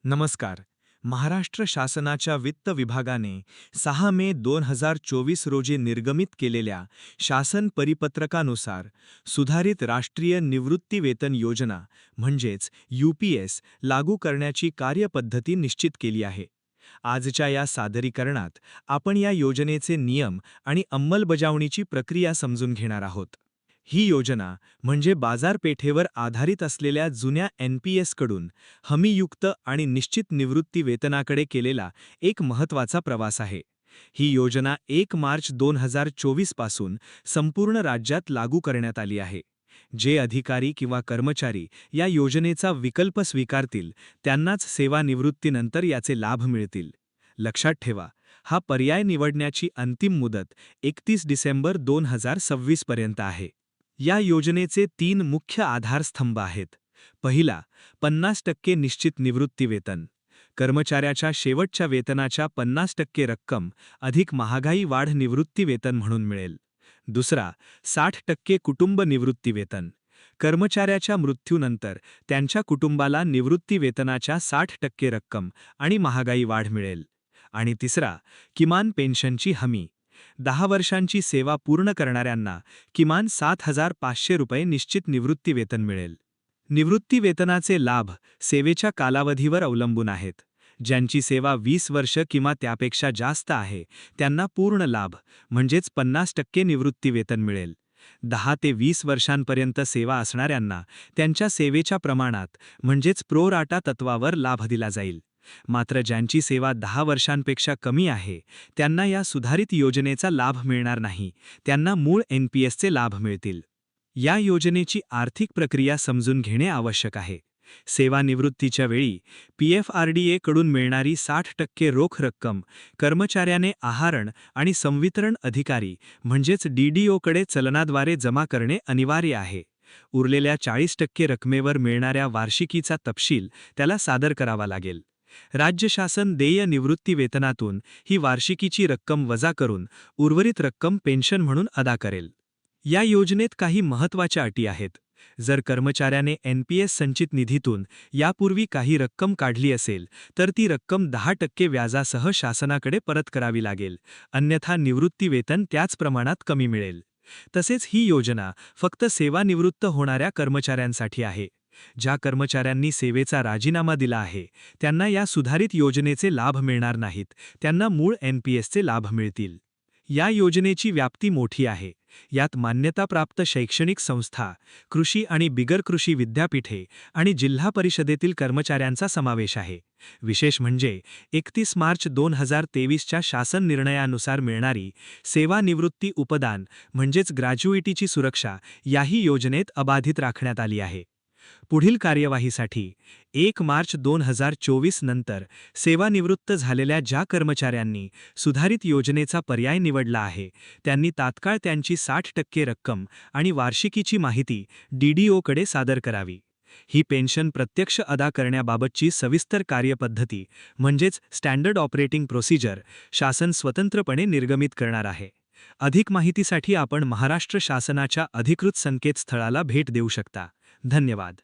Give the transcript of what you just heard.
नमस्कार. महाराष्ट्र शासनाच्या वित्त विभागाने 6 मे 2024 रोजी निर्गमित केलेल्या शासन परिपत्रकानुसार सुधारित राष्ट्रीय निवृत्ती वेतन योजना म्हणजेच UPS लागू करण्याची कार्यपद्धती निश्चित केली आहे. आजच्या या सादरीकरणात आपण या योजनेचे नियम आणि अंमलबजावणीची प्रक्रिया समजून घेणार आहोत. ही योजना म्हणजे बाजारपेठेवर आधारित असलेल्या जुन्या NPS कडून हमीयुक्त आणि निश्चित निवृत्ती वेतनाकडे केलेला एक महत्त्वाचा प्रवास आहे. ही योजना 1 मार्च 2024 पासून संपूर्ण राज्यात लागू करण्यात आली आहे. जे अधिकारी किंवा कर्मचारी या योजनेचा विकल्प स्वीकारतील त्यांनाच सेवानिवृत्तीनंतर याचे लाभ मिळतील. लक्षात ठेवा, हा पर्याय निवडण्याची अंतिम मुदत 31 डिसेंबर 2026 पर्यंत आहे. या योजनेचे 3 मुख्य आधारस्तंभ आहेत. पहिला, 50% निश्चित निवृत्ती वेतन. कर्मचाऱ्याच्या शेवटच्या वेतनाच्या 50% रक्कम अधिक महागाई वाढ निवृत्ती वेतन म्हणून मिळेल. दुसरा, 60% कुटुंब निवृत्ती वेतन. कर्मचाऱ्याच्या मृत्यूनंतर त्यांच्या कुटुंबाला निवृत्ती वेतनाच्या 60% रक्कम आणि महागाई वाढ मिळेल. आणि तिसरा, किमान पेन्शनची हमी. 10 वर्षांची सेवा पूर्ण करणाऱ्यांना किमान 7,500 रुपये निश्चित निवृत्ती वेतन मिळेल. निवृत्ती वेतनाचे लाभ सेवेच्या कालावधीवर अवलंबून आहेत. ज्यांची सेवा 20 वर्ष किंवा त्यापेक्षा जास्त आहे त्यांना पूर्ण लाभ म्हणजेच 50% निवृत्ती वेतन मिळेल. 10 ते 20 वर्षांपर्यंत सेवा असणाऱ्यांना त्यांच्या सेवेच्या प्रमाणात म्हणजेच प्रो राटा तत्वावर लाभ दिला जाईल. मात्र ज्यांची सेवा 10 वर्षांपेक्षा कमी आहे त्यांना या सुधारित योजनेचा लाभ मिळणार नाही. त्यांना मूळ NPSचे लाभ मिळतील. या योजनेची आर्थिक प्रक्रिया समजून घेणे आवश्यक आहे. सेवानिवृत्तीच्या वेळी PFRDA कडून मिळणारी 60% रोख रक्कम कर्मचाऱ्याने आहारण आणि संवितरण अधिकारी म्हणजेच DDO कडे चलनाद्वारे जमा करणे अनिवार्य आहे. उरलेल्या 40% रकमेवर मिळणाऱ्या वार्षिकीचा तपशील त्याला सादर करावा लागेल. राज्य शासन देय निवृत्ती वेतनातून ही वार्षिकीची रक्कम वजा करून उर्वरित रक्कम पेन्शन म्हणून अदा करेल. या योजनेत काही महत्त्वाच्या अटी आहेत. जर कर्मचाऱ्याने NPS संचित निधीतून यापूर्वी काही रक्कम काढली असेल तर ती रक्कम 10% व्याजासह शासनाकडे परत करावी लागेल. अन्यथा निवृत्ती वेतन त्याच प्रमाणात कमी मिळेल. तसेच ही योजना फक्त सेवानिवृत्त होणाऱ्या कर्मचाऱ्यांसाठी आहे. ज्या कर्मचाऱ्यांनी सेवेचा राजीनामा दिला आहे त्यांना या सुधारित योजनेचे लाभ मिळणार नाहीत. त्यांना मूळ NPSचे लाभ मिळतील. या योजनेची व्याप्ती मोठी आहे. यात मान्यताप्राप्त शैक्षणिक संस्था, कृषी आणि बिगर कृषी विद्यापीठे आणि जिल्हा परिषदेतील कर्मचाऱ्यांचा समावेश आहे. विशेष म्हणजे 31 मार्च 2023च्या शासन निर्णयानुसार मिळणारी सेवानिवृत्ती उपदान म्हणजेच ग्रॅज्युइटीची सुरक्षा याही योजनेत अबाधित राखण्यात आली आहे. पुढील कार्यवाहीसाठी 1 मार्च 2024 नंतर सेवानिवृत्त झालेल्या ज्या कर्मचाऱ्यांनी सुधारित योजनेचा पर्याय निवडला आहे त्यांनी तात्काळ त्यांची 60% रक्कम आणि वार्षिकीची माहिती DDO कडे सादर करावी. ही पेन्शन प्रत्यक्ष अदा करण्याबाबतची सविस्तर कार्यपद्धती म्हणजेच स्टँडर्ड ऑपरेटिंग प्रोसिजर शासन स्वतंत्रपणे निर्गमित करणार आहे. अधिक माहितीसाठी आपण महाराष्ट्र शासनाच्या अधिकृत संकेतस्थळाला भेट देऊ शकता. धन्यवाद.